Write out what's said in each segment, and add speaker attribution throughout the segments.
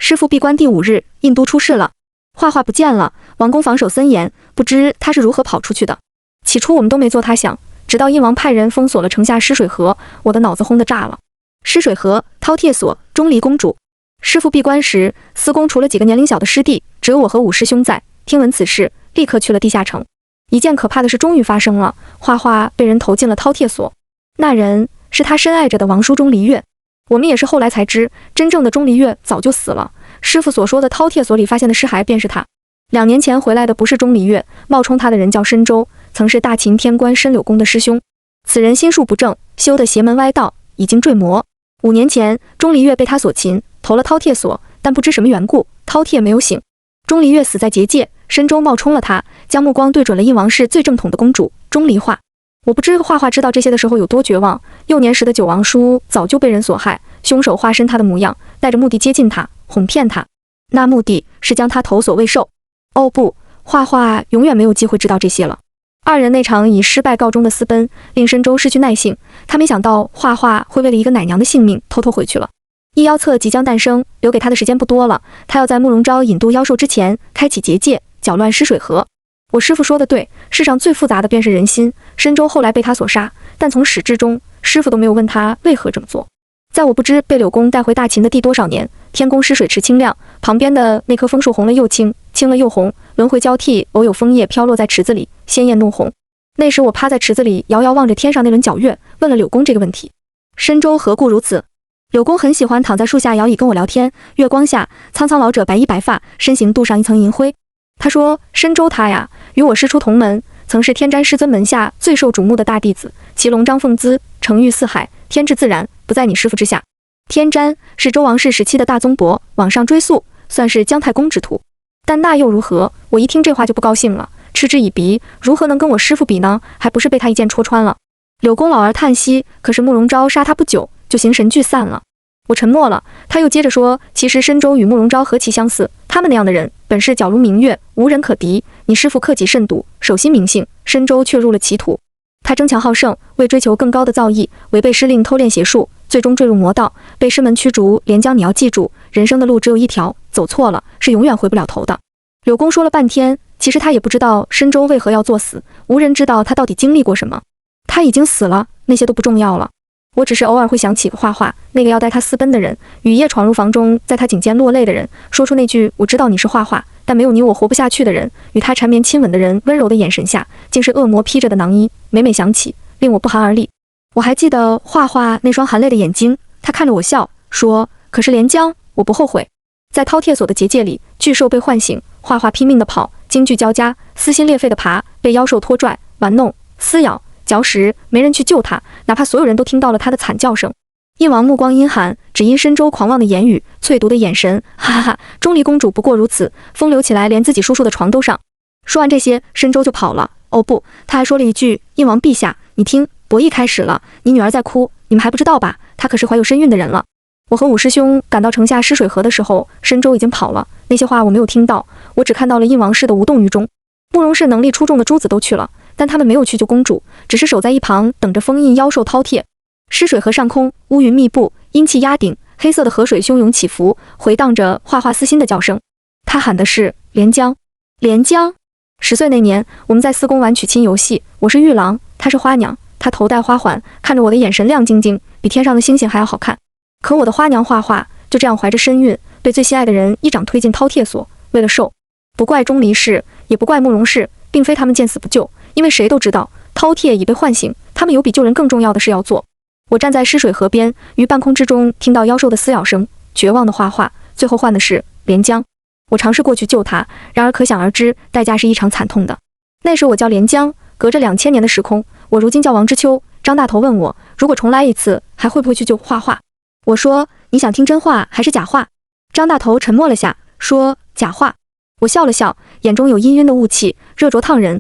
Speaker 1: 师傅闭关第5日，印都出事了，画画不见了，王宫防守森严，不知他是如何跑出去的。起初我们都没做他想，直到殷王派人封锁了城下湿水河，我的脑子轰得炸了。湿水河、饕餮所、钟离公主。师傅闭关时，司宫除了几个年龄小的师弟，只有我和五师兄在。听闻此事，立刻去了地下城。一件可怕的事终于发生了，画画被人投进了饕餮所，那人是他深爱着的王叔钟离月。我们也是后来才知，真正的钟离月早就死了。师傅所说的饕餮所里发现的尸骸便是他。2年前回来的不是钟离月，冒充他的人叫申周，曾是大秦天官申柳公的师兄。此人心术不正，修的邪门歪道，已经坠魔。5年前，钟离月被他所擒，投了饕餮所，但不知什么缘故，饕餮没有醒。钟离月死在结界，申周冒充了他，将目光对准了殷王室最正统的公主钟离画。我不知画画知道这些的时候有多绝望。幼年时的九王叔早就被人所害，凶手化身他的模样，带着目的接近他，哄骗他。那目的是将他投所未受。哦不，画画永远没有机会知道这些了。2人那场以失败告终的私奔，令申周失去耐性。他没想到画画会为了一个奶娘的性命偷偷回去了。异妖册即将诞生，留给他的时间不多了。他要在慕容昭引渡妖兽之前，开启结界，搅乱湿水河。我师父说的对，世上最复杂的便是人心。申周后来被他所杀，但从始至终，师父都没有问他为何这么做。在我不知被柳公带回大秦的第多少年，天宫湿水池清亮，旁边的那棵枫树红了又青，青了又红，轮回交替，偶有枫叶飘落在池子里，鲜艳怒红。那时我趴在池子里，遥遥望着天上那轮皎月，问了柳公这个问题：申周何故如此？柳公很喜欢躺在树下摇椅跟我聊天，月光下，苍苍老者白衣白发，身形镀上一层银灰。他说：申周他呀，与我师出同门，曾是天瞻师尊门下最受瞩目的大弟子，其龙章凤姿，成誉四海，天志自然，不在你师父之下。天瞻是周王室时期的大宗伯，往上追溯，算是姜太公之徒。但那又如何？我一听这话就不高兴了，嗤之以鼻，如何能跟我师父比呢？还不是被他一剑戳穿了。柳公老儿叹息，可是慕容昭杀他不久，就形神俱散了。我沉默了，他又接着说，其实申周与慕容昭何其相似，他们那样的人本是皎如明月，无人可敌。你师父克己慎独，守心明性，申周却入了歧途。他争强好胜，为追求更高的造诣，违背师令偷练邪术，最终坠入魔道，被师门驱逐。连江，你要记住，人生的路只有一条，走错了是永远回不了头的。柳公说了半天，其实他也不知道申周为何要作死，无人知道他到底经历过什么。他已经死了，那些都不重要了。我只是偶尔会想起画画，那个要带他私奔的人，雨夜闯入房中，在他颈间落泪的人，说出那句我知道你是画画，但没有你我活不下去的人，与他缠绵亲吻的人，温柔的眼神下，竟是恶魔披着的囊衣。每每想起，令我不寒而栗。我还记得画画那双含泪的眼睛，他看着我笑，说：可是连江，我不后悔。在饕餮所的结界里，巨兽被唤醒，画画拼命地跑，惊惧交加，撕心裂肺地爬，被妖兽拖拽、玩弄、撕咬、嚼食，没人去救他，哪怕所有人都听到了他的惨叫声。殷王目光阴寒，只因申周狂妄的言语、淬毒的眼神，哈哈哈！钟离公主不过如此，风流起来连自己叔叔的床都上。说完这些，申周就跑了。哦不，他还说了一句：殷王陛下，你听，博弈开始了，你女儿在哭，你们还不知道吧？她可是怀有身孕的人了。我和五师兄赶到城下湿水河的时候，申周已经跑了。那些话我没有听到，我只看到了殷王室的无动于衷。慕容氏能力出众的诸子都去了，但他们没有去救公主，只是守在一旁等着封印妖兽饕餮。湿水河上空，乌云密布，阴气压顶，黑色的河水汹涌起伏，回荡着画画撕心的叫声。他喊的是连江，连江。10岁那年，我们在司宫玩娶亲游戏，我是玉郎，她是花娘，她头戴花环，看着我的眼神亮晶晶，比天上的星星还要好看。可我的花娘画画就这样怀着身孕，被最心爱的人一掌推进饕餮所，为了受。不怪钟离氏，也不怪慕容氏，并非他们见死不救，因为谁都知道饕餮已被唤醒，他们有比救人更重要的事要做。我站在湿水河边，于半空之中听到妖兽的撕咬声，绝望的画画，最后换的是连江。我尝试过去救他，然而可想而知，代价是异常惨痛的。那时我叫连江，隔着2000年的时空，我如今叫王之秋。张大头问我，如果重来一次，还会不会去救画画？我说，你想听真话还是假话？张大头沉默了下，说假话。我笑了笑，眼中有氤氲的雾气，热灼烫人。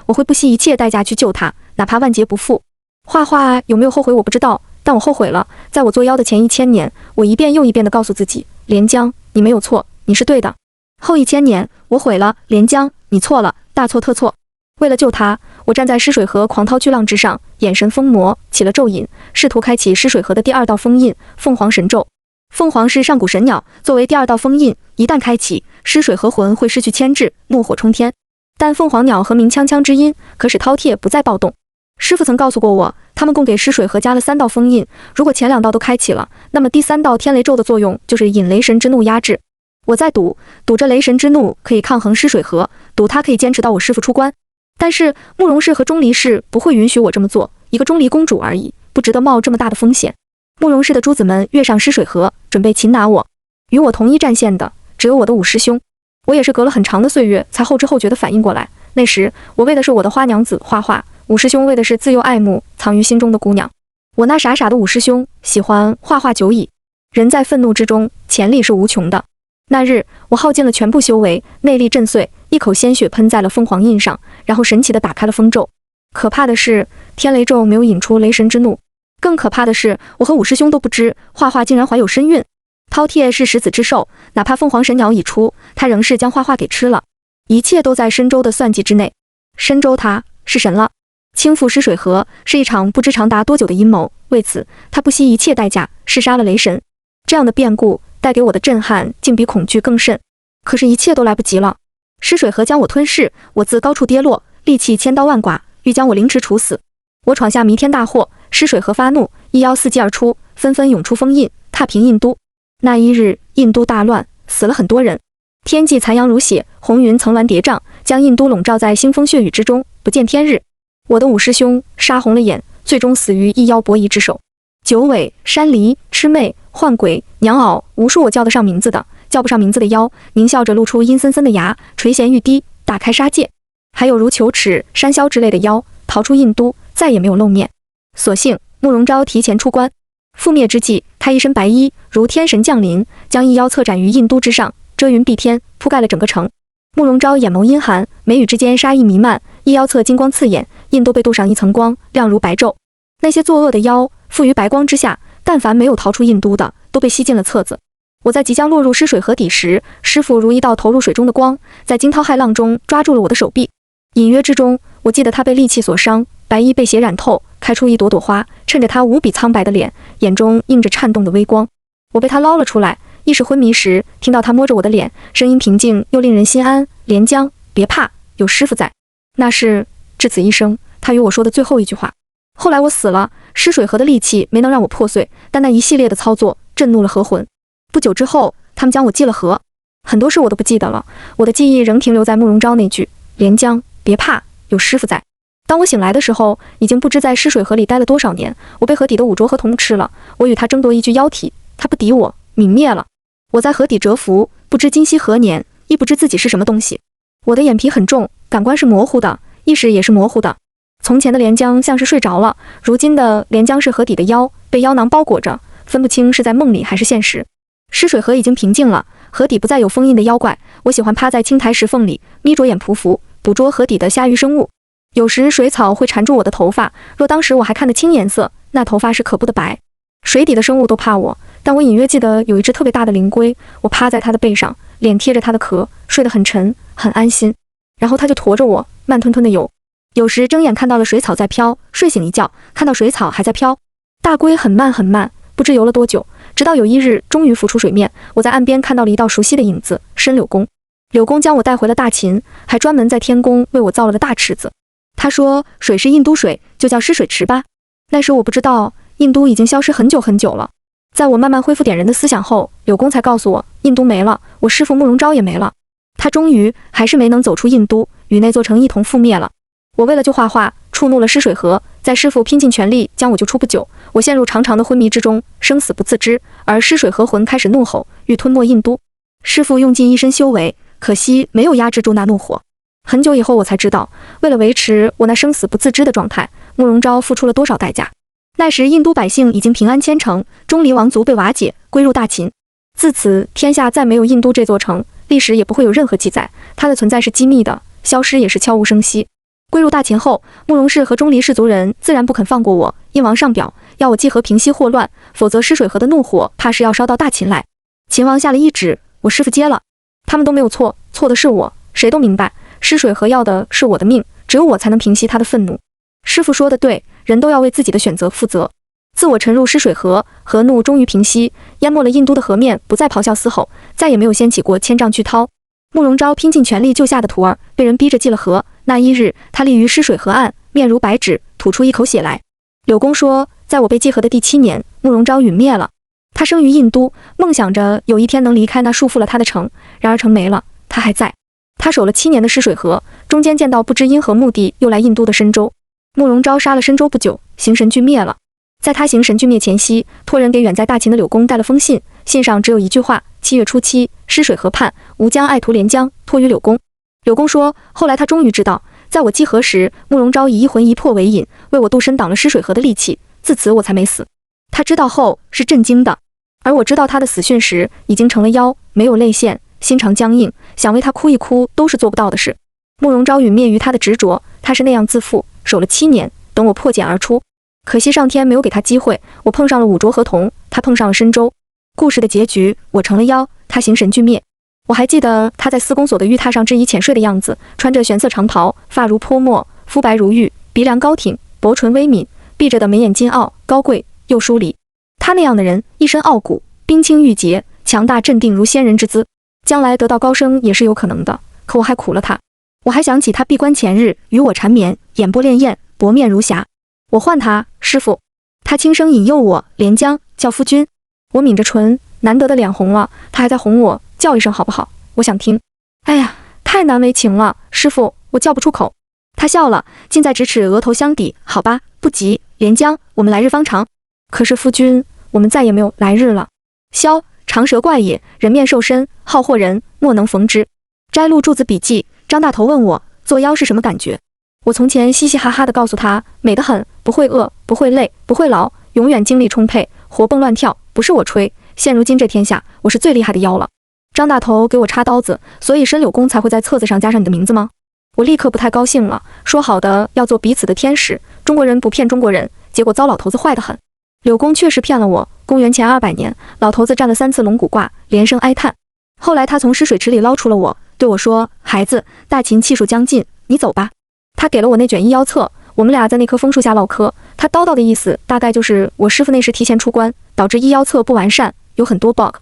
Speaker 1: 我会不惜一切代价去救他，哪怕万劫不复。画画有没有后悔我不知道，但我后悔了。在我作妖的前1000年，我一遍又一遍地告诉自己，连江，你没有错，你是对的。后1000年，我毁了，连江，你错了，大错特错。为了救他，我站在湿水河狂涛巨浪之上，眼神疯魔，起了咒引，试图开启湿水河的第2道封印——凤凰神咒。凤凰是上古神鸟，作为第二道封印，一旦开启，尸水河魂会失去牵制，怒火冲天。但凤凰鸟和鸣锵锵之音可使饕餮不再暴动。师傅曾告诉过我，他们共给尸水河加了3道封印，如果前2道都开启了，那么第3道天雷咒的作用就是引雷神之怒压制。我在赌着雷神之怒可以抗衡尸水河，赌他可以坚持到我师傅出关。但是慕容氏和钟离氏不会允许我这么做，一个钟离公主而已，不值得冒这么大的风险。慕容氏的诸子们跃上尸水河，准备擒拿我。与我同一战线的只有我的五师兄。我也是隔了很长的岁月才后知后觉地反应过来，那时我为的是我的花娘子画画，五师兄为的是自幼爱慕藏于心中的姑娘。我那傻傻的五师兄喜欢画画久矣。人在愤怒之中，潜力是无穷的。那日我耗尽了全部修为，内力震碎，一口鲜血喷在了凤凰印上，然后神奇地打开了封咒。可怕的是，天雷咒没有引出雷神之怒。更可怕的是，我和五师兄都不知画画竟然怀有身孕。饕餮是食子之兽，哪怕凤凰神鸟已出，他仍是将画画给吃了。一切都在申州的算计之内。申州他是神了。倾覆尸水河是一场不知长达多久的阴谋，为此他不惜一切代价弑杀了雷神。这样的变故带给我的震撼竟比恐惧更甚。可是，一切都来不及了。尸水河将我吞噬，我自高处跌落，戾气千刀万剐，欲将我凌迟处死。我闯下弥天大祸，尸水河发怒，一妖伺机而出，纷纷涌出封印，踏平印都。那一日，印都大乱，死了很多人。天际残阳如血，红云层峦叠嶂，将印都笼罩在腥风血雨之中，不见天日。我的五师兄杀红了眼，最终死于一妖伯夷之手。九尾、山狸、魑魅、幻鬼、娘媪，无数我叫得上名字的、叫不上名字的妖，狞笑着露出阴森森的牙，垂涎欲滴，打开杀戒。还有如球齿、山魈之类的妖，逃出印都，再也没有露面。所幸慕容昭提前出关。覆灭之际，他一身白衣，如天神降临，将一妖策斩于印都之上，遮云蔽天，铺盖了整个城。慕容昭眼眸阴寒，眉宇之间杀意弥漫，一妖策金光刺眼，印都被镀上一层光，亮如白昼。那些作恶的妖附于白光之下，但凡没有逃出印都的，都被吸进了册子。我在即将落入尸水河底时，师傅如一道投入水中的光，在惊涛骇浪中抓住了我的手臂。隐约之中，我记得他被利器所伤，白衣被血染透，开出一朵朵花，衬着他无比苍白的脸，眼中映着颤动的微光。我被他捞了出来，意识昏迷时，听到他摸着我的脸，声音平静又令人心安：连江，别怕，有师傅在。那是至此一生他与我说的最后一句话。后来我死了，尸水河的利器没能让我破碎，但那一系列的操作震怒了河魂。不久之后，他们将我祭了河。很多事我都不记得了，我的记忆仍停留在慕容昭那句：连江，别怕，有师傅在。当我醒来的时候，已经不知在尸水河里待了多少年。我被河底的五浊河童吃了，我与他争夺一具妖体，他不敌我，泯灭了。我在河底蛰伏，不知今夕何年，亦不知自己是什么东西。我的眼皮很重，感官是模糊的，意识也是模糊的。从前的连江像是睡着了，如今的连江是河底的妖，被妖囊包裹着，分不清是在梦里还是现实。尸水河已经平静了，河底不再有封印的妖怪。我喜欢趴在青苔石缝里，眯着眼匍匐，捕捉河底的虾鱼生物。有时水草会缠住我的头发，若当时我还看得清颜色，那头发是可怖的白。水底的生物都怕我，但我隐约记得有一只特别大的灵龟，我趴在它的背上，脸贴着它的壳，睡得很沉，很安心。然后它就驮着我，慢吞吞地游。有时睁眼看到了水草在飘，睡醒一觉，看到水草还在飘。大龟很慢很慢，不知游了多久，直到有一日终于浮出水面，我在岸边看到了一道熟悉的影子，申柳公。柳公将我带回了大秦，还专门在天宫为我造了个大池子。他说水是印都水，就叫尸水池吧。那时我不知道，印都已经消失很久很久了。在我慢慢恢复点人的思想后，柳公才告诉我，印都没了，我师父慕容昭也没了。他终于还是没能走出印都，与那座城一同覆灭了。我为了救画画，触怒了尸水河，在师父拼尽全力将我救出不久，我陷入长长的昏迷之中，生死不自知，而尸水河魂开始怒吼，欲吞没印都。师父用尽一身修为，可惜没有压制住那怒火。很久以后我才知道，为了维持我那生死不自知的状态，慕容昭付出了多少代价。那时印都百姓已经平安迁城，钟离王族被瓦解，归入大秦。自此天下再没有印都这座城，历史也不会有任何记载，它的存在是机密的，消失也是悄无声息。归入大秦后，慕容氏和钟离氏族人自然不肯放过我，印王上表要我既和平息祸乱，否则尸水河的怒火怕是要烧到大秦来。秦王下了懿旨，我师父接了。他们都没有错，错的是我，谁都明白尸水河要的是我的命，只有我才能平息他的愤怒。师父说的对，人都要为自己的选择负责。自我沉入湿水河，河怒终于平息，淹没了印都的河面不再咆哮嘶吼，再也没有掀起过千丈巨涛。慕容昭拼尽全力救下的徒儿，被人逼着进了河。那一日，他立于湿水河岸，面如白纸，吐出一口血来。柳公说，在我被祭河的第7年，慕容昭陨灭了。他生于印都，梦想着有一天能离开那束缚了他的城，然而城没了，他还在。他守了7年的湿水河，中间见到不知因何目的又来印都的申州。慕容昭杀了申州不久，行神俱灭了。在他行神俱灭前夕，托人给远在大秦的柳公带了封信，信上只有一句话：7月初7，湿水河畔，吾将爱徒连江托于柳公。柳公说，后来他终于知道，在我祭河时，慕容昭以一魂一魄为引，为我渡身挡了湿水河的戾气，自此我才没死。他知道后是震惊的，而我知道他的死讯时，已经成了妖，没有泪腺，心肠僵硬，想为他哭一哭都是做不到的事。慕容昭陨灭于他的执着，他是那样自负，守了7年，等我破茧而出。可惜上天没有给他机会，我碰上了五浊河童，他碰上了申州。故事的结局，我成了妖，他行神俱灭。我还记得他在司公所的玉榻上质疑浅睡的样子，穿着玄色长袍，发如泼墨，肤白如玉，鼻梁高挺，薄唇微抿，闭着的眉眼金傲高贵又疏离。他那样的人，一身傲骨，冰清玉洁，强大镇定如仙人之姿，将来得道高升也是有可能的。可我还苦了他。我还想起他闭关前日与我缠绵，眼波潋滟，薄面如霞。我唤他师傅，他轻声引诱我，连江叫夫君。我抿着唇，难得的脸红了，他还在哄我，叫一声好不好？我想听。哎呀，太难为情了，师傅，我叫不出口。他笑了，近在咫尺，额头相抵。好吧，不急，连江，我们来日方长。可是夫君，我们再也没有来日了。萧，长蛇怪也，人面兽身，好惑人，莫能逢之。摘录注子笔记。张大头问我，做妖是什么感觉？我从前嘻嘻哈哈地告诉他，美得很，不会饿，不会累，不会老，永远精力充沛，活蹦乱跳。不是我吹，现如今这天下，我是最厉害的妖了。张大头给我插刀子，所以申柳公才会在册子上加上你的名字吗？我立刻不太高兴了，说好的要做彼此的天使，中国人不骗中国人，结果遭老头子坏得很。柳公确实骗了我。公元前200年，老头子占了3次龙骨卦，连声哀叹。后来他从湿水池里捞出了我，对我说，孩子，大秦气数将尽，你走吧。他给了我那卷医妖册，我们俩在那棵枫树下唠嗑。他叨叨的意思大概就是我师傅那时提前出关，导致医妖册不完善，有很多 bug。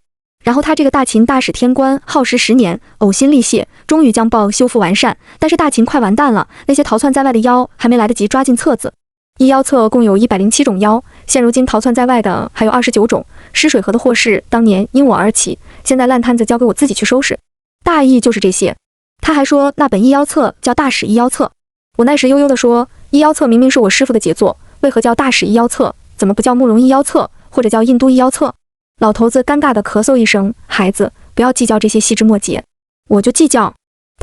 Speaker 1: 然后他这个大秦大使天官耗时10年，呕心沥血，终于将 bug 修复完善。但是大秦快完蛋了，那些逃窜在外的妖还没来得及抓进册子。医妖册共有107种妖，现如今逃窜在外的还有29种。湿水河的祸事当年因我而起，现在烂摊子交给我自己去收拾。大意就是这些。他还说那本医妖册叫大使医妖册。我那时悠悠地说，医妖册明明是我师傅的杰作，为何叫大使医妖册？怎么不叫慕容医妖册，或者叫印都医妖册？老头子尴尬地咳嗽一声，孩子，不要计较这些细枝末节。我就计较。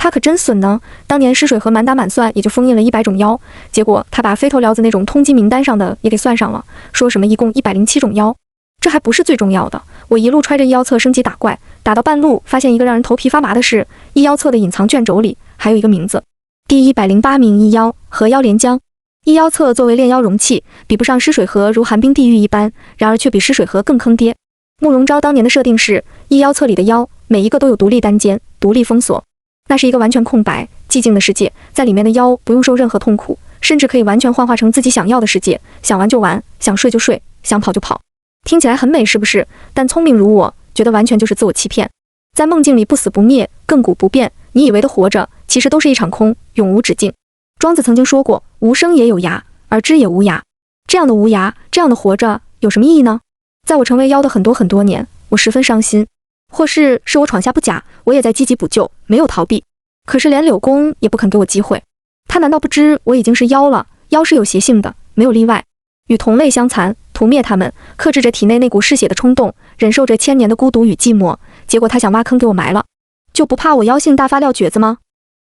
Speaker 1: 他可真损呢，当年湿水河满打满算也就封印了100种妖，结果他把飞头寮子那种通缉名单上的也给算上了，说什么一共107种妖。这还不是最重要的，我一路揣着医妖册升级打怪，打到半路发现一个让人头皮发麻的事，医妖册的隐藏卷轴里还有一个名字，第108名医妖，河妖连江。医妖册作为炼妖容器，比不上湿水河如寒冰地狱一般，然而却比湿水河更坑爹。慕容昭当年的设定是，医妖册里的妖每一个都有独立单间，独立封锁，那是一个完全空白寂静的世界，在里面的妖不用受任何痛苦，甚至可以完全幻化成自己想要的世界，想玩就玩，想睡就睡，想跑就跑。听起来很美是不是？但聪明如我，觉得完全就是自我欺骗。在梦境里不死不灭，亘古不变，你以为的活着，其实都是一场空，永无止境。庄子曾经说过，无生也有涯，而知也无涯。这样的无涯，这样的活着，有什么意义呢？在我成为妖的很多年，我十分伤心。或是我闯下不假，我也在积极补救，没有逃避。可是连柳公也不肯给我机会，他难道不知我已经是妖了？妖是有邪性的，没有例外。与同类相残，屠灭他们，克制着体内那股嗜血的冲动，忍受着1000年的孤独与寂寞。结果他想挖坑给我埋了，就不怕我妖性大发撂蹶子吗？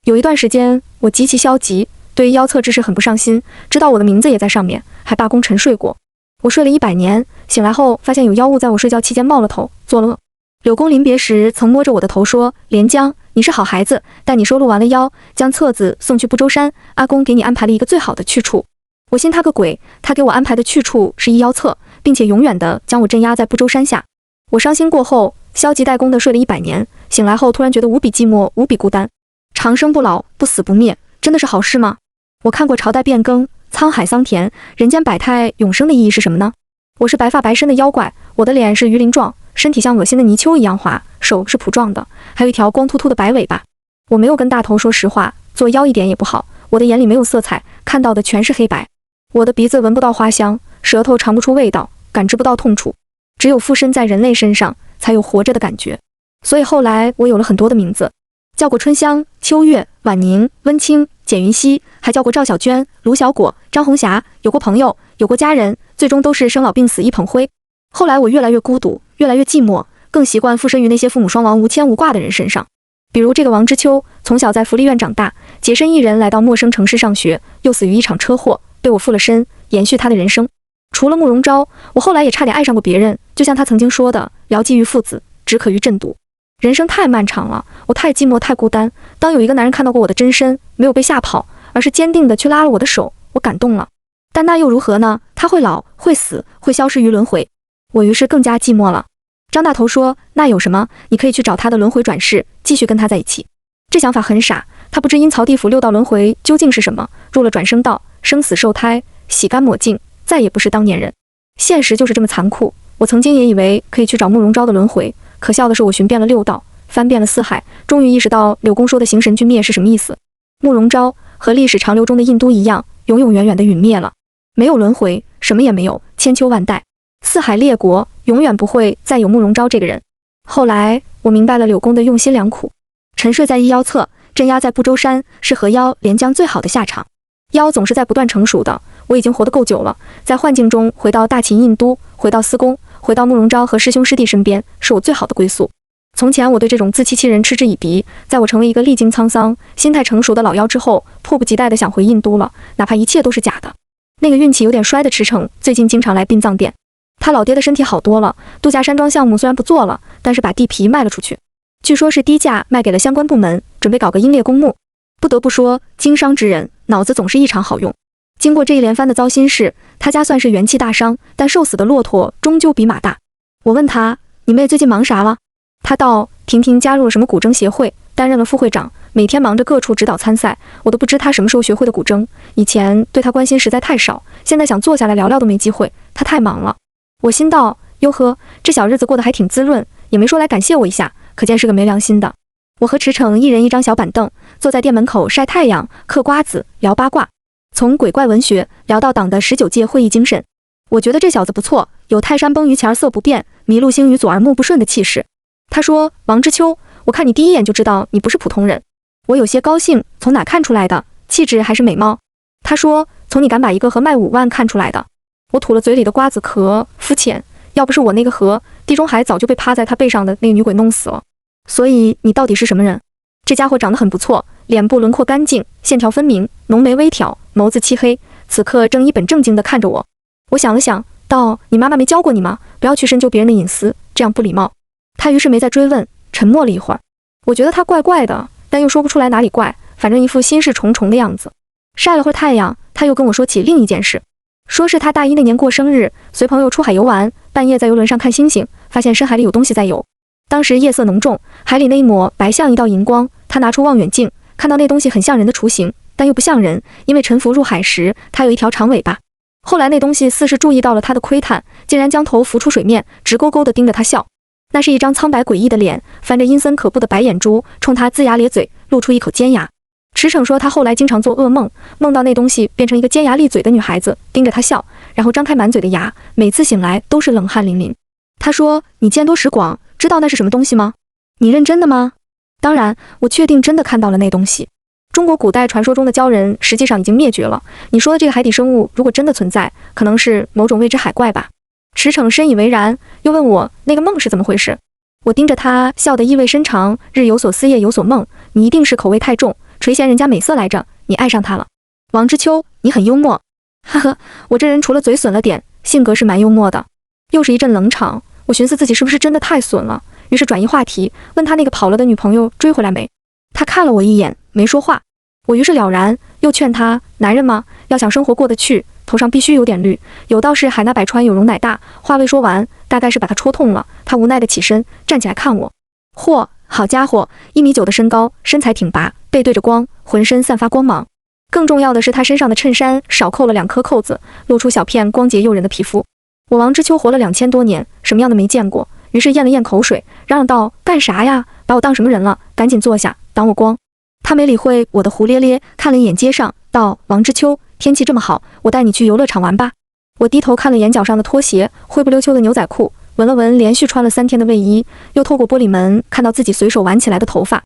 Speaker 1: 有一段时间我极其消极，对于妖册之事很不上心，知道我的名字也在上面，还罢工沉睡过。我睡了100年，醒来后发现有妖物在我睡觉期间冒了头，做了恶。柳公临别时曾摸着我的头说，连江，你是好孩子，待你收录完了妖，将册子送去不周山，阿公给你安排了一个最好的去处。我信他个鬼，他给我安排的去处是医妖册，并且永远的将我镇压在不周山下。我伤心过后，消极怠工的睡了100年，醒来后突然觉得无比寂寞，无比孤单。长生不老，不死不灭，真的是好事吗？我看过朝代变更，沧海桑田，人间百态永生的意义是什么呢？我是白发白身的妖怪，我的脸是鱼鳞状，身体像恶心的泥鳅一样滑，手是蹼状的，还有一条光秃秃的白尾巴。我没有跟大头说实话，做妖一点也不好。我的眼里没有色彩，看到的全是黑白。我的鼻子闻不到花香，舌头尝不出味道，感知不到痛楚。只有附身在人类身上，才有活着的感觉。所以后来我有了很多的名字，叫过春香、秋月、婉宁、温清、简云溪，还叫过赵小娟、卢小果、张红霞，有过朋友，有过家人，最终都是生老病死一捧灰。后来我越来越孤独，越来越寂寞，更习惯附身于那些父母双亡无牵无挂的人身上。比如这个王之秋，从小在福利院长大，洁身一人来到陌生城市上学，又死于一场车祸，被我附了身，延续他的人生。除了慕容昭，我后来也差点爱上过别人，就像他曾经说的，聊寄于父子，只可于鸩犊。人生太漫长了，我太寂寞太孤单。当有一个男人看到过我的真身，没有被吓跑，而是坚定地去拉了我的手，我感动了。但那又如何呢？他会老，会死，会消失于轮回。我于是更加寂寞了。张大头说，那有什么？你可以去找他的轮回转世，继续跟他在一起。这想法很傻，他不知阴曹地府六道轮回究竟是什么，入了转生道，生死受胎，洗干抹净，再也不是当年人。现实就是这么残酷。我曾经也以为可以去找慕容昭的轮回，可笑的是我寻遍了六道，翻遍了四海，终于意识到柳公说的形神俱灭是什么意思。慕容昭和历史长流中的印都一样，永永远远的陨灭了，没有轮回，什么也没有，千秋万代，四海列国永远不会再有慕容昭这个人。后来我明白了柳公的用心良苦，沉睡在一妖侧，镇压在不周山，是和妖连江最好的下场。妖总是在不断成熟的，我已经活得够久了，在幻境中回到大秦印都，回到司宫，回到慕容昭和师兄师弟身边，是我最好的归宿。从前我对这种自欺欺人嗤之以鼻，在我成为一个历经沧桑、心态成熟的老妖之后，迫不及待地想回印都了，哪怕一切都是假的。那个运气有点衰的驰骋，最近经常来殡葬店。他老爹的身体好多了，度假山庄项目虽然不做了，但是把地皮卖了出去，据说是低价卖给了相关部门，准备搞个英烈公墓。不得不说，经商之人脑子总是异常好用。经过这一连番的糟心事，他家算是元气大伤，但瘦死的骆驼终究比马大。我问他，你妹最近忙啥了？他道，婷婷加入了什么古筝协会，担任了副会长，每天忙着各处指导参赛，我都不知他什么时候学会的古筝。以前对他关心实在太少，现在想坐下来聊聊都没机会，他太忙了。我心道，哟呵，这小日子过得还挺滋润，也没说来感谢我一下，可见是个没良心的。我和驰骋一人一张小板凳，坐在店门口晒太阳，嗑瓜子，聊八卦，从鬼怪文学聊到党的19届会议精神。我觉得这小子不错，有泰山崩于前而色不变，麋鹿兴于左而目不顺的气势。他说，王之秋，我看你第一眼就知道你不是普通人。我有些高兴，从哪看出来的？气质还是美貌？他说，从你敢把一个盒卖5万看出来的。我吐了嘴里的瓜子壳，肤浅，要不是我那个盒，地中海早就被趴在他背上的那个女鬼弄死了。所以你到底是什么人？这家伙长得很不错，脸部轮廓干净，线条分明，浓眉微挑，眸子漆黑，此刻正一本正经地看着我。我想了想，道，你妈妈没教过你吗？不要去深究别人的隐私，这样不礼貌。他于是没再追问，沉默了一会儿。我觉得他怪怪的，但又说不出来哪里怪，反正一副心事重重的样子。晒了会儿太阳，他又跟我说起另一件事，说是他大一那年过生日，随朋友出海游玩，半夜在游轮上看星星，发现深海里有东西在游。当时夜色浓重，海里那一抹白像一道银光，他拿出望远镜，看到那东西很像人的雏形，但又不像人，因为沉浮入海时，它有一条长尾巴。后来那东西似是注意到了他的窥探，竟然将头浮出水面，直勾勾地盯着他笑。那是一张苍白诡异的脸，翻着阴森可怖的白眼珠，冲他龇牙咧嘴，露出一口尖牙。驰骋说他后来经常做噩梦，梦到那东西变成一个尖牙利嘴的女孩子，盯着他笑，然后张开满嘴的牙，每次醒来都是冷汗淋漓。他说，你见多识广，知道那是什么东西吗？你认真的吗？当然，我确定真的看到了那东西。中国古代传说中的鲛人实际上已经灭绝了，你说的这个海底生物如果真的存在，可能是某种未知海怪吧。驰骋深以为然，又问我那个梦是怎么回事。我盯着他，笑得意味深长，日有所思夜有所梦，你一定是口味太重，垂涎人家美色来着，你爱上他了。王之秋，你很幽默。呵呵，我这人除了嘴损了点，性格是蛮幽默的。又是一阵冷场，我寻思自己是不是真的太损了，于是转移话题，问他那个跑了的女朋友追回来没。他看了我一眼，没说话。我于是了然，又劝他，男人嘛，要想生活过得去，头上必须有点绿，有道是海纳百川，有容乃大。话未说完，大概是把他戳痛了，他无奈地起身，站起来看我。嚯，好家伙，1.9米的身高，身材挺拔，背对着光，浑身散发光芒。更重要的是，他身上的衬衫少扣了2颗扣子，露出小片光洁诱人的皮肤。我王之秋活了2000多年，什么样的没见过，于是咽了咽口水，嚷嚷道：干啥呀？把我当什么人了？赶紧坐下，挡我光。他没理会我的胡咧咧，看了一眼街上，道：王之秋，天气这么好，我带你去游乐场玩吧。我低头看了眼脚上的拖鞋，灰不溜秋的牛仔裤，闻了闻连续穿了3天的卫衣，又透过玻璃门看到自己随手挽起来的头发，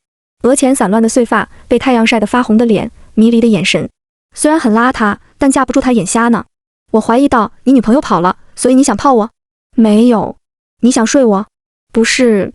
Speaker 1: 额前散乱的碎发，被太阳晒得发红的脸，迷离的眼神。虽然很邋遢，但架不住他眼瞎呢。我怀疑道：你女朋友跑了，所以你想泡我？没有。你想睡我？不是。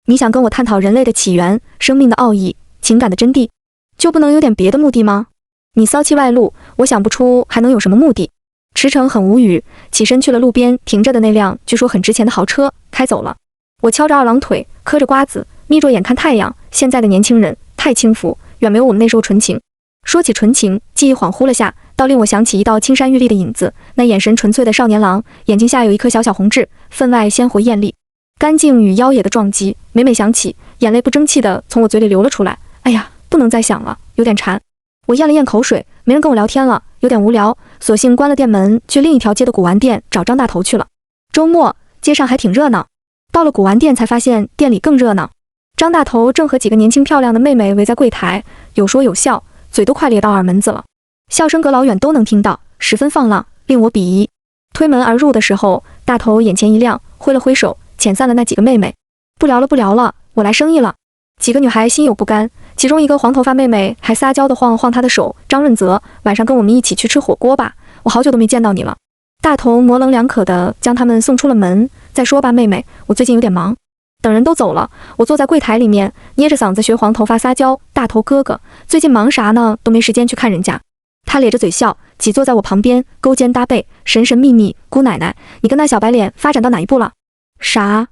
Speaker 1: 你想跟我探讨人类的起源、生命的奥义、情感的真谛，就不能有点别的目的吗？你骚气外露，我想不出还能有什么目的。驰骋很无语，起身去了路边停着的那辆据说很值钱的豪车，开走了。我敲着二郎腿，嗑着瓜子，眯着眼看太阳。现在的年轻人太轻浮，远没有我们那时候纯情。说起纯情，记忆恍惚了下，倒令我想起一道青山玉立的影子，那眼神纯粹的少年郎，眼睛下有一颗小小红痣，分外鲜活艳丽，干净与妖冶的撞击。每每想起，眼泪不争气的从我嘴里流了出来。哎呀，不能再想了，有点馋。我咽了咽口水，没人跟我聊天了，有点无聊，索性关了店门，去另一条街的古玩店找张大头去了。周末街上还挺热闹，到了古玩店才发现店里更热闹。张大头正和几个年轻漂亮的妹妹围在柜台，有说有笑，嘴都快咧到耳门子了，笑声隔老远都能听到，十分放浪，令我鄙夷。推门而入的时候，大头眼前一亮，挥了挥手，遣散了那几个妹妹。不聊了不聊了，我来生意了。几个女孩心有不甘，其中一个黄头发妹妹还撒娇地晃了晃她的手。张润泽，晚上跟我们一起去吃火锅吧，我好久都没见到你了。大头模棱两可地将他们送出了门。再说吧，妹妹，我最近有点忙。等人都走了，我坐在柜台里面，捏着嗓子学黄头发撒娇：大头哥哥，最近忙啥呢？都没时间去看人家。他咧着嘴笑，挤坐在我旁边，勾肩搭背，神神秘秘。姑奶奶，你跟那小白脸发展到哪一步了？啥？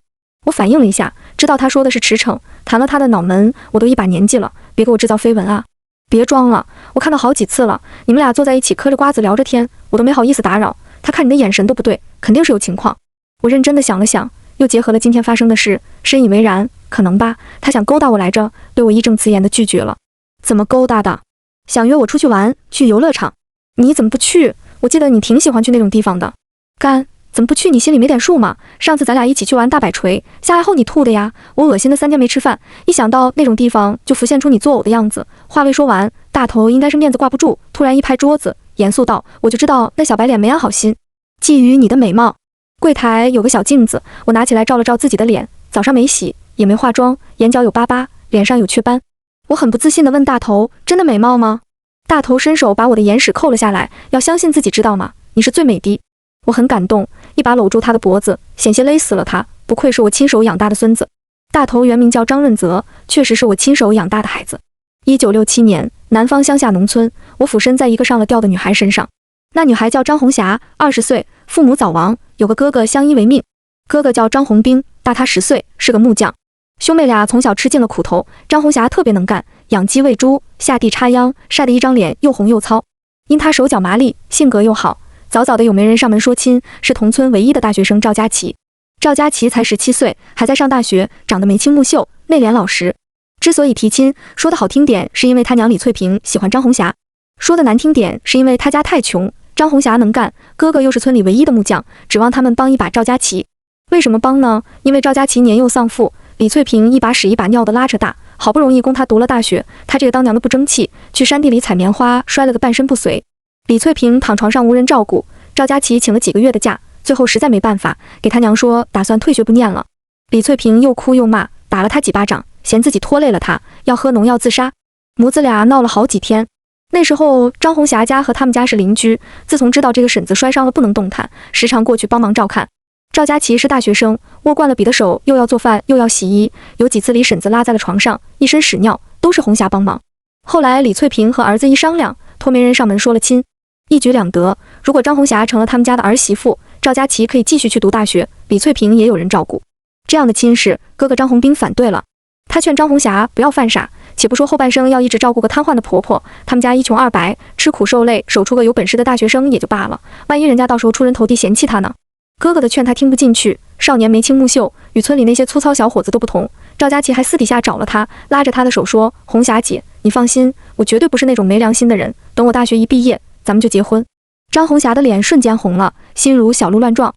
Speaker 1: 我反应了一下，知道他说的是驰骋，弹了他的脑门。我都一把年纪了，别给我制造绯闻啊！别装了，我看到好几次了，你们俩坐在一起嗑着瓜子聊着天，我都没好意思打扰。他看你的眼神都不对，肯定是有情况。我认真的想了想，又结合了今天发生的事，深以为然。可能吧，他想勾搭我来着，对我义正辞严的拒绝了。怎么勾搭的？想约我出去玩，去游乐场。你怎么不去？我记得你挺喜欢去那种地方的。干，怎么不去？你心里没点数吗？上次咱俩一起去玩大摆锤，下来后你吐的呀，我恶心的3天没吃饭，一想到那种地方就浮现出你作呕的样子。话未说完，大头应该是面子挂不住，突然一拍桌子，严肃道：我就知道那小白脸没安好心，觊觎你的美貌。柜台有个小镜子，我拿起来照了照自己的脸，早上没洗，也没化妆，眼角有疤疤，脸上有雀斑。我很不自信地问大头：真的美貌吗？大头伸手把我的眼屎扣了下来，要相信自己知道吗？你是最美的。我很感动，一把搂住他的脖子，险些勒死了他。不愧是我亲手养大的孙子。大头原名叫张润泽，确实是我亲手养大的孩子。1967年，南方乡下农村，我俯身在一个上了吊的女孩身上。那女孩叫张红霞，20岁，父母早亡，有个哥哥相依为命。哥哥叫张红兵，大他10岁，是个木匠。兄妹俩从小吃尽了苦头，张红霞特别能干，养鸡喂猪，下地插秧，晒得一张脸又红又糙。因她手脚麻利，性格又好，早早的有媒人上门说亲，是同村唯一的大学生赵佳琪。赵佳琪才17岁，还在上大学，长得眉清目秀，内敛老实。之所以提亲，说的好听点，是因为他娘李翠萍喜欢张红霞；说的难听点，是因为他家太穷，张红霞能干，哥哥又是村里唯一的木匠，指望他们帮一把赵佳琪。为什么帮呢？因为赵佳琪年幼丧父，李翠萍一把屎一把尿的拉扯大，好不容易供他读了大学，他这个当娘的不争气，去山地里采棉花，摔了个半身不遂。李翠萍躺床上无人照顾，赵佳琪请了几个月的假，最后实在没办法，给他娘说打算退学不念了。李翠萍又哭又骂，打了他几巴掌，嫌自己拖累了他，要喝农药自杀。母子俩闹了好几天。那时候张红霞家和他们家是邻居，自从知道这个婶子摔伤了不能动弹，时常过去帮忙照看。赵佳琪是大学生，握惯了笔的手，又要做饭又要洗衣，有几次李婶子拉在了床上，一身屎尿，都是红霞帮忙。后来李翠萍和儿子一商量，托媒人上门说了亲，一举两得。如果张红霞成了他们家的儿媳妇，赵佳琪可以继续去读大学，李翠萍也有人照顾。这样的亲事，哥哥张红兵反对了。他劝张红霞不要犯傻，且不说后半生要一直照顾个瘫痪的婆婆，他们家一穷二白，吃苦受累，守出个有本事的大学生也就罢了，万一人家到时候出人头地嫌弃他呢？哥哥的劝他听不进去，少年眉清目秀，与村里那些粗糙小伙子都不同。赵佳琪还私底下找了他，拉着他的手说：红霞姐，你放心，我绝对不是那种没良心的人，等我大学一毕业，咱们就结婚。张红霞的脸瞬间红了，心如小鹿乱撞。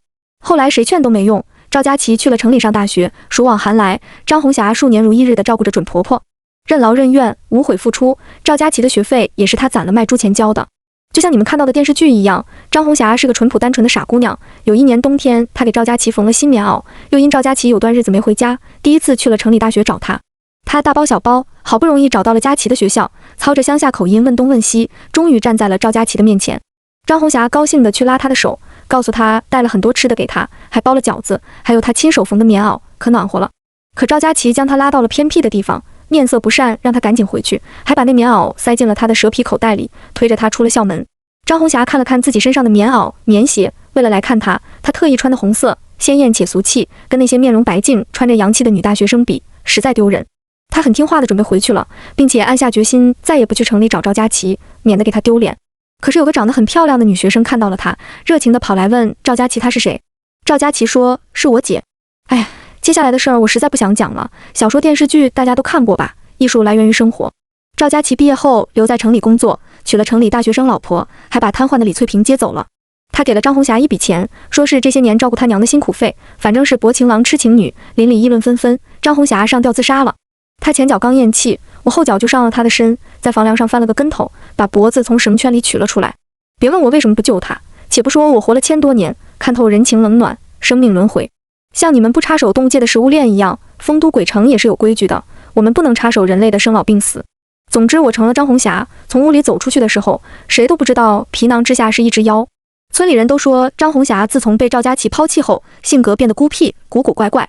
Speaker 1: 后来谁劝都没用，赵佳琪去了城里上大学，暑往寒来，张红霞数年如一日地照顾着准婆婆，任劳任怨，无悔付出。赵佳琪的学费也是她攒了卖猪钱交的。就像你们看到的电视剧一样，张红霞是个淳朴单纯的傻姑娘。有一年冬天，她给赵佳琪缝了新棉袄，又因赵佳琪有段日子没回家，第一次去了城里大学找她。她大包小包，好不容易找到了佳琪的学校，操着乡下口音问东问西，终于站在了赵佳琪的面前。张红霞高兴地去拉她的手，告诉她带了很多吃的给她，还包了饺子，还有她亲手缝的棉袄，可暖和了。可赵佳琪将她拉到了偏僻的地方，面色不善，让她赶紧回去，还把那棉袄塞进了她的蛇皮口袋里，推着她出了校门。张红霞看了看自己身上的棉袄、棉鞋，为了来看她，她特意穿的红色，鲜艳且俗气，跟那些面容白净、穿着洋气的女大学生比，实在丢人。她很听话的准备回去了，并且暗下决心再也不去城里找赵佳琪，免得给她丢脸。可是有个长得很漂亮的女学生看到了她，热情地跑来问赵佳琪她是谁。赵佳琪说是我姐。哎呀，接下来的事儿我实在不想讲了，小说电视剧大家都看过吧，艺术来源于生活。赵佳琪毕业后留在城里工作，娶了城里大学生老婆，还把瘫痪的李翠萍接走了。他给了张红霞一笔钱，说是这些年照顾他娘的辛苦费，反正是薄情郎痴情女，邻里议论纷纷。张红霞上吊自杀了。他前脚刚咽气，我后脚就上了他的身，在房梁上翻了个跟头，把脖子从绳圈里取了出来。别问我为什么不救他，且不说我活了1000多年，看透人情冷暖，生命轮回。像你们不插手动物界的食物链一样，丰都鬼城也是有规矩的，我们不能插手人类的生老病死。总之我成了张红霞，从屋里走出去的时候，谁都不知道皮囊之下是一只妖。村里人都说张红霞自从被赵佳琪抛弃后，性格变得孤僻，古古怪怪。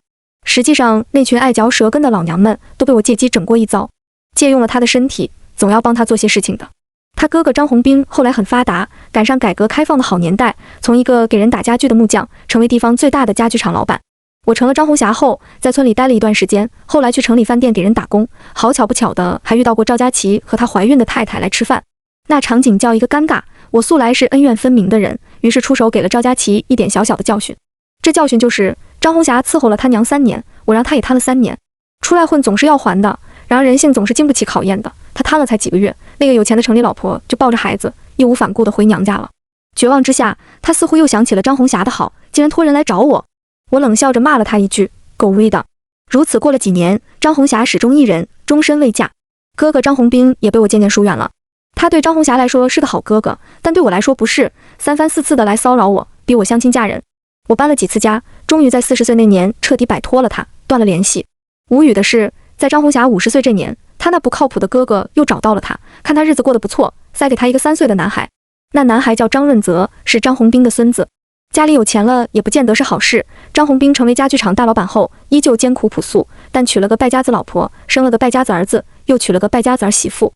Speaker 1: 实际上那群爱嚼舌根的老娘们都被我借机整过一遭，借用了她的身体，总要帮她做些事情的。他哥哥张红兵后来很发达，赶上改革开放的好年代，从一个给人打家具的木匠，成为地方最大的家具厂老板。我成了张红霞后，在村里待了一段时间，后来去城里饭店给人打工，好巧不巧的还遇到过赵佳琪和她怀孕的太太来吃饭，那场景叫一个尴尬。我素来是恩怨分明的人，于是出手给了赵佳琪一点小小的教训。这教训就是张红霞伺候了他娘3年，我让她也瘫了3年。出来混总是要还的，然而人性总是经不起考验的。他瘫了才几个月，那个有钱的城里老婆就抱着孩子义无反顾地回娘家了。绝望之下，他似乎又想起了张红霞的好，竟然托人来找我。我冷笑着骂了他一句：“狗威的！”如此过了几年，张红霞始终一人，终身未嫁。哥哥张红兵也被我渐渐疏远了。他对张红霞来说是个好哥哥，但对我来说不是，3番4次的来骚扰我，逼我相亲嫁人。我搬了几次家，终于在40岁那年彻底摆脱了他，断了联系。无语的是，在张红霞50岁这年，他那不靠谱的哥哥又找到了他，看他日子过得不错，塞给他一个3岁的男孩。那男孩叫张润泽，是张红兵的孙子。家里有钱了也不见得是好事。张红兵成为家具厂大老板后，依旧艰苦朴素，但娶了个败家子老婆，生了个败家子儿子，又娶了个败家子儿媳妇。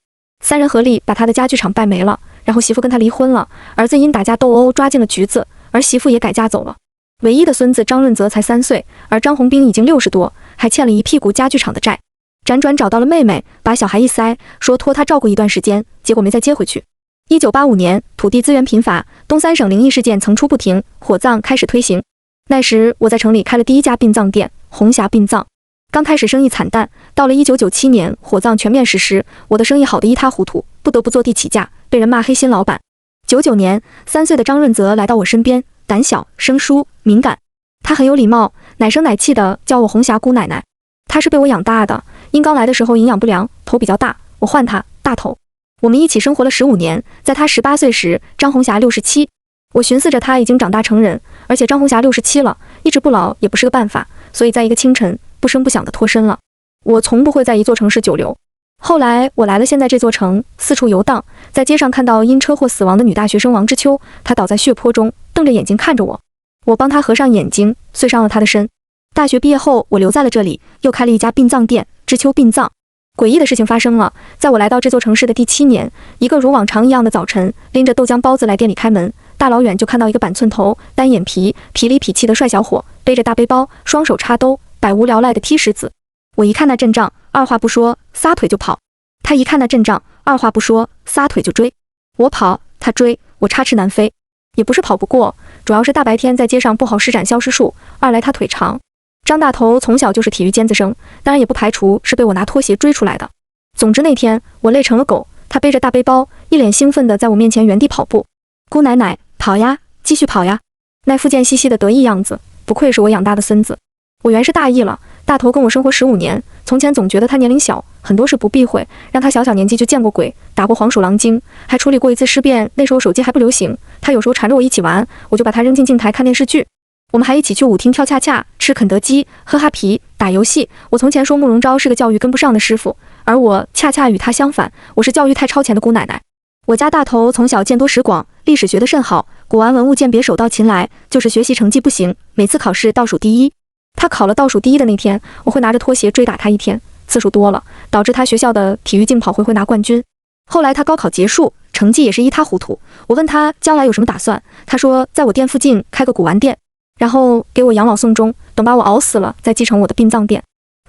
Speaker 1: 3人合力把他的家具厂败没了，然后媳妇跟他离婚了，儿子因打架斗殴抓进了局子，而媳妇也改嫁走了。唯一的孙子张润泽才3岁，而张红兵已经60多，还欠了一屁股家具厂的债。辗转找到了妹妹，把小孩一塞，说托他照顾一段时间，结果没再接回去。1985年，土地资源贫乏，东3省灵异事件层出不穷，火葬开始推行。那时我在城里开了第一家殡葬店，红霞殡葬。刚开始生意惨淡，到了1997年，火葬全面实施，我的生意好得一塌糊涂，不得不坐地起价，被人骂黑心老板。99年，3岁的张润泽来到我身边，胆小、生疏、敏感。他很有礼貌，奶声奶气的叫我红霞姑奶奶。他是被我养大的，因刚来的时候营养不良，头比较大，我唤他大头。我们一起生活了15年，在他18岁时，张红霞67。我寻思着他已经长大成人，而且张红霞67了，一直不老也不是个办法，所以在一个清晨，不声不响地脱身了。我从不会在一座城市久留。后来我来了现在这座城，四处游荡，在街上看到因车祸死亡的女大学生王之秋，她倒在血泊中，瞪着眼睛看着我。我帮她合上眼睛，碎伤了她的身。大学毕业后，我留在了这里，又开了一家殡葬店，知秋殡葬。诡异的事情发生了，在我来到这座城市的第7年，一个如往常一样的早晨，拎着豆浆包子来店里开门，大老远就看到一个板寸头、单眼皮、痞里痞气的帅小伙，背着大背包，双手插兜，百无聊赖的踢石子。我一看那阵仗，二话不说，撒腿就跑。他一看那阵仗，二话不说，撒腿就追。我跑，他追，我插翅难飞。也不是跑不过，主要是大白天在街上不好施展消失术，二来他腿长。张大头从小就是体育尖子生，当然也不排除是被我拿拖鞋追出来的。总之那天我累成了狗，他背着大背包，一脸兴奋地在我面前原地跑步。姑奶奶，跑呀，继续跑呀！那副贱兮兮的得意样子，不愧是我养大的孙子。我原是大意了，大头跟我生活15年，从前总觉得他年龄小，很多事不避讳，让他小小年纪就见过鬼，打过黄鼠狼精，还处理过一次尸变，那时候手机还不流行。他有时候缠着我一起玩，我就把他扔进镜台看电视剧。我们还一起去舞厅跳恰恰，吃肯德基，喝哈啤，打游戏。我从前说慕容昭是个教育跟不上的师傅，而我恰恰与他相反，我是教育太超前的姑奶奶。我家大头从小见多识广，历史学得甚好，古玩文物鉴别手到擒来，就是学习成绩不行，每次考试倒数第一。他考了倒数第一的那天，我会拿着拖鞋追打他一天，次数多了，导致他学校的体育竞跑会拿冠军。后来他高考结束，成绩也是一塌糊涂。我问他将来有什么打算，他说在我店附近开个古玩店，然后给我养老送终，等把我熬死了再继承我的殡葬店。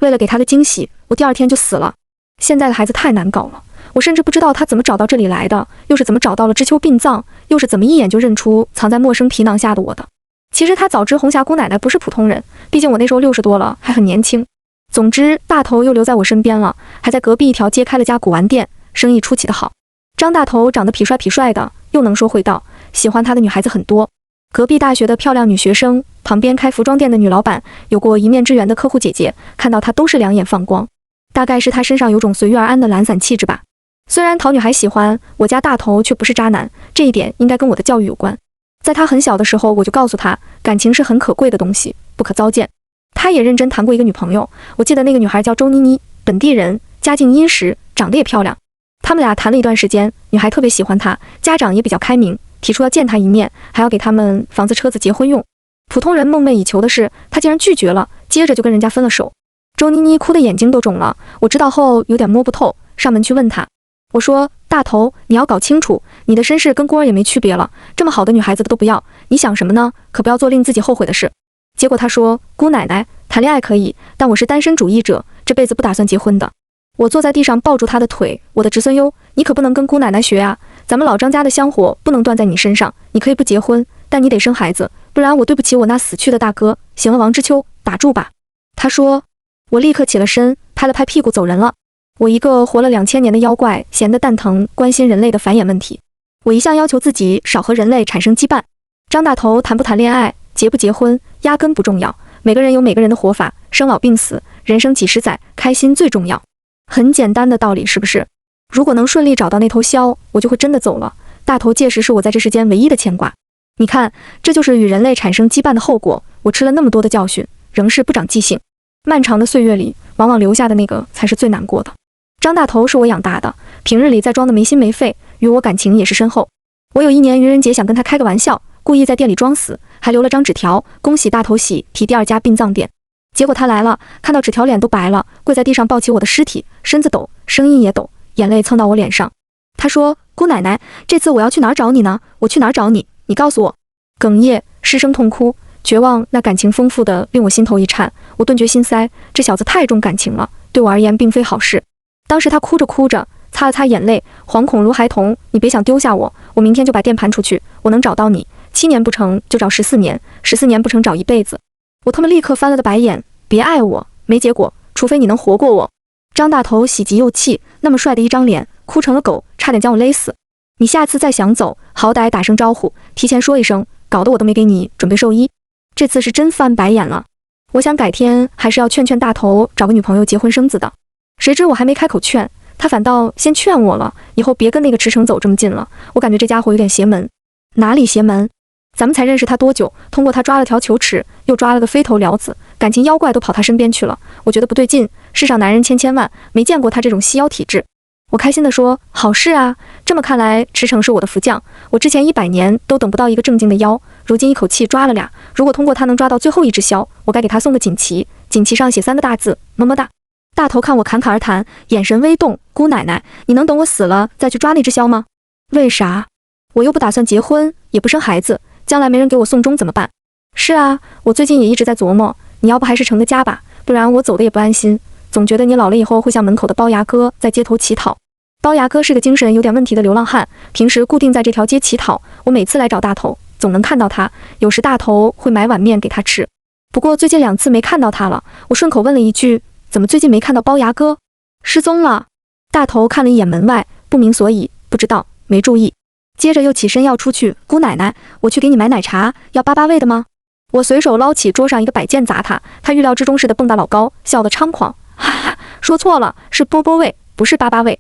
Speaker 1: 为了给他个惊喜，我第2天就死了。现在的孩子太难搞了，我甚至不知道他怎么找到这里来的，又是怎么找到了知秋殡葬，又是怎么一眼就认出藏在陌生皮囊下的我的。其实他早知红霞姑奶奶不是普通人，毕竟我那时候60多了，还很年轻。总之，大头又留在我身边了，还在隔壁一条街开了家古玩店，生意出奇的好。张大头长得痞帅的，又能说会道，喜欢他的女孩子很多。隔壁大学的漂亮女学生，旁边开服装店的女老板，有过一面之缘的客户姐姐，看到他都是两眼放光。大概是他身上有种随遇而安的懒散气质吧。虽然讨女孩喜欢，我家大头却不是渣男，这一点应该跟我的教育有关。在他很小的时候，我就告诉他，感情是很可贵的东西，不可糟践。他也认真谈过一个女朋友，我记得那个女孩叫周妮妮，本地人，家境殷实，长得也漂亮。他们俩谈了一段时间，女孩特别喜欢他，家长也比较开明，提出要见他一面，还要给他们房子车子结婚用。普通人梦寐以求的事，他竟然拒绝了，接着就跟人家分了手。周妮妮哭得眼睛都肿了，我知道后有点摸不透，上门去问她。我说，大头，你要搞清楚，你的身世跟孤儿也没区别了，这么好的女孩子都不要，你想什么呢？可不要做令自己后悔的事。结果他说，姑奶奶，谈恋爱可以，但我是单身主义者，这辈子不打算结婚的。我坐在地上抱住他的腿，我的侄孙优，你可不能跟姑奶奶学啊，咱们老张家的香火不能断在你身上，你可以不结婚，但你得生孩子，不然我对不起我那死去的大哥。行了，王之秋，打住吧。他说。我立刻起了身，拍了拍屁股走人了。我一个活了2000年的妖怪，闲得蛋疼，关心人类的繁衍问题。我一向要求自己少和人类产生羁绊。张大头谈不谈恋爱，结不结婚，压根不重要。每个人有每个人的活法，生老病死，人生几十载，开心最重要。很简单的道理，是不是？如果能顺利找到那头枭，我就会真的走了。大头届时是我在这世间唯一的牵挂。你看，这就是与人类产生羁绊的后果。我吃了那么多的教训，仍是不长记性。漫长的岁月里，往往留下的那个才是最难过的。张大头是我养大的，平日里在装的没心没肺，与我感情也是深厚。我有一年愚人节想跟他开个玩笑，故意在店里装死，还留了张纸条，恭喜大头喜提第2家殡葬店。结果他来了，看到纸条脸都白了，跪在地上抱起我的尸体，身子抖，声音也抖，眼泪蹭到我脸上。他说，姑奶奶，这次我要去哪儿找你呢？我去哪儿找你？你告诉我。哽咽，失声痛哭。绝望，那感情丰富的令我心头一颤，我顿觉心塞，这小子太重感情了，对我而言并非好事。当时他哭着哭着，擦了擦眼泪，惶恐如孩童，你别想丢下我，我明天就把店盘出去，我能找到你，7年不成就找14年，14年不成找一辈子。我他妈立刻翻了个白眼，别爱我，没结果，除非你能活过我。张大头喜极又气，那么帅的一张脸，哭成了狗，差点将我勒死。你下次再想走，好歹打声招呼，提前说一声，搞得我都没给你准备寿衣。这次是真翻白眼了，我想改天还是要劝劝大头找个女朋友结婚生子的。谁知我还没开口劝，他反倒先劝我了，以后别跟那个池诚走这么近了，我感觉这家伙有点邪门。哪里邪门？咱们才认识他多久，通过他抓了条球齿，又抓了个飞头僚子，感情妖怪都跑他身边去了，我觉得不对劲，世上男人千万，没见过他这种稀妖体质。我开心地说，好事啊，这么看来池诚是我的福将，我之前100年都等不到一个正经的妖，如今一口气抓了俩，如果通过他能抓到最后一只枭，我该给他送个锦旗，锦旗上写3个大字，么么哒。大头看我侃侃而谈，眼神微动，姑奶奶，你能等我死了再去抓那只枭吗？为啥？我又不打算结婚，也不生孩子，将来没人给我送终怎么办？是啊，我最近也一直在琢磨，你要不还是成个家吧，不然我走的也不安心，总觉得你老了以后会像门口的龅牙哥在街头乞讨。龅牙哥是个精神有点问题的流浪汉，平时固定在这条街乞讨，我每次来找大头总能看到他，有时大头会买碗面给他吃。不过最近2次没看到他了，我顺口问了一句，怎么最近没看到龅牙哥？失踪了。大头看了一眼门外，不明所以，不知道，没注意。接着又起身要出去，姑奶奶，我去给你买奶茶，要88味的吗？我随手捞起桌上一个摆件砸他，他预料之中似的蹦跶老高，笑得猖狂，哈哈，说错了，是波波味，不是巴巴味。